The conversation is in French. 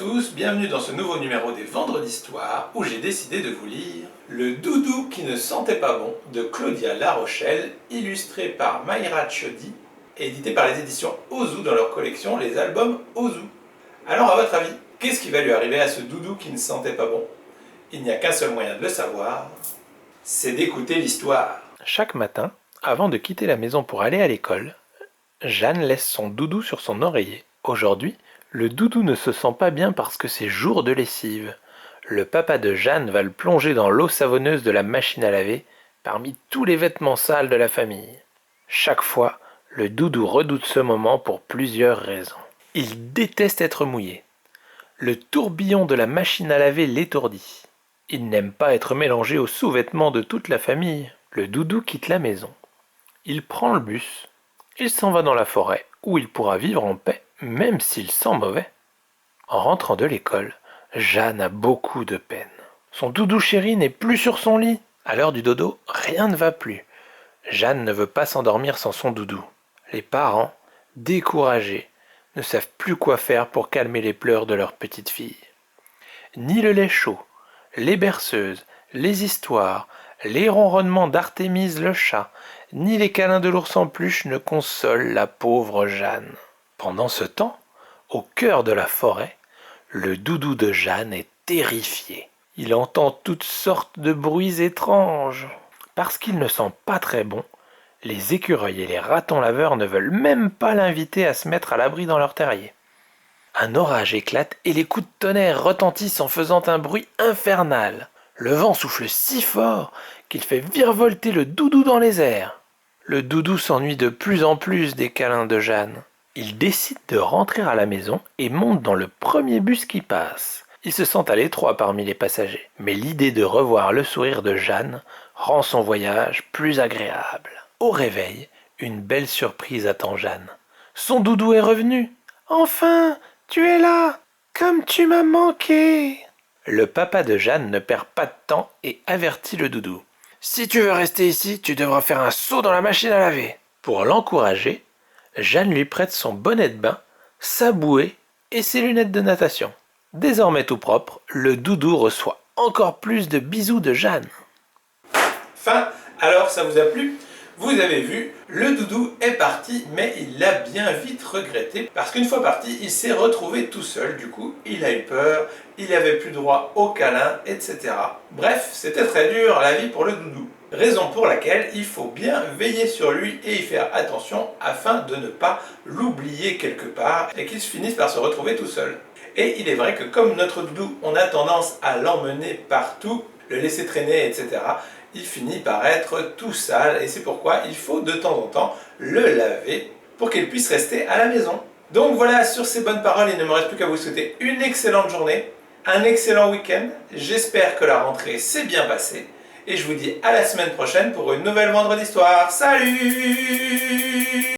tous, bienvenue dans ce nouveau numéro des Vendredis d'Histoire où j'ai décidé de vous lire Le doudou qui ne sentait pas bon de Claudia La Rochelle, illustré par Mayra Chiodi, édité par les éditions Ozu dans leur collection Les Albums Ozu. Alors à votre avis, qu'est-ce qui va lui arriver à ce doudou qui ne sentait pas bon? Il n'y a qu'un seul moyen de le savoir, c'est d'écouter l'histoire. Chaque matin, avant de quitter la maison pour aller à l'école, Jeanne laisse son doudou sur son oreiller. Aujourd'hui, le doudou ne se sent pas bien parce que c'est jour de lessive. Le papa de Jeanne va le plonger dans l'eau savonneuse de la machine à laver, parmi tous les vêtements sales de la famille. Chaque fois, le doudou redoute ce moment pour plusieurs raisons. Il déteste être mouillé. Le tourbillon de la machine à laver l'étourdit. Il n'aime pas être mélangé aux sous-vêtements de toute la famille. Le doudou quitte la maison. Il prend le bus. Il s'en va dans la forêt, où il pourra vivre en paix, même s'il sent mauvais. En rentrant de l'école, Jeanne a beaucoup de peine. Son doudou chéri n'est plus sur son lit. À l'heure du dodo, rien ne va plus. Jeanne ne veut pas s'endormir sans son doudou. Les parents, découragés, ne savent plus quoi faire pour calmer les pleurs de leur petite fille. Ni le lait chaud, les berceuses, les histoires, les ronronnements d'Artémise le chat, ni les câlins de l'ours en peluche ne consolent la pauvre Jeanne. Pendant ce temps, au cœur de la forêt, le doudou de Jeanne est terrifié. Il entend toutes sortes de bruits étranges. Parce qu'il ne sent pas très bon, les écureuils et les ratons laveurs ne veulent même pas l'inviter à se mettre à l'abri dans leur terrier. Un orage éclate et les coups de tonnerre retentissent en faisant un bruit infernal. Le vent souffle si fort qu'il fait virevolter le doudou dans les airs. Le doudou s'ennuie de plus en plus des câlins de Jeanne. Il décide de rentrer à la maison et monte dans le premier bus qui passe. Il se sent à l'étroit parmi les passagers, mais l'idée de revoir le sourire de Jeanne rend son voyage plus agréable. Au réveil, une belle surprise attend Jeanne. Son doudou est revenu. « Enfin, tu es là! Comme tu m'as manqué !» Le papa de Jeanne ne perd pas de temps et avertit le doudou. « Si tu veux rester ici, tu devras faire un saut dans la machine à laver. » Pour l'encourager, Jeanne lui prête son bonnet de bain, sa bouée et ses lunettes de natation. Désormais tout propre, le doudou reçoit encore plus de bisous de Jeanne. Fin, alors ça vous a plu? Vous avez vu, le doudou est parti, mais il l'a bien vite regretté, parce qu'une fois parti, il s'est retrouvé tout seul, du coup, il a eu peur, il n'avait plus droit au câlin, etc. Bref, c'était très dur la vie pour le doudou. Raison pour laquelle il faut bien veiller sur lui et y faire attention afin de ne pas l'oublier quelque part et qu'il finisse par se retrouver tout seul. Et il est vrai que comme notre doudou, on a tendance à l'emmener partout, le laisser traîner, etc., il finit par être tout sale et c'est pourquoi il faut de temps en temps le laver pour qu'il puisse rester à la maison. Donc voilà, sur ces bonnes paroles, il ne me reste plus qu'à vous souhaiter une excellente journée, un excellent week-end. J'espère que la rentrée s'est bien passée et je vous dis à la semaine prochaine pour une nouvelle Vendredi d'Histoire. Salut!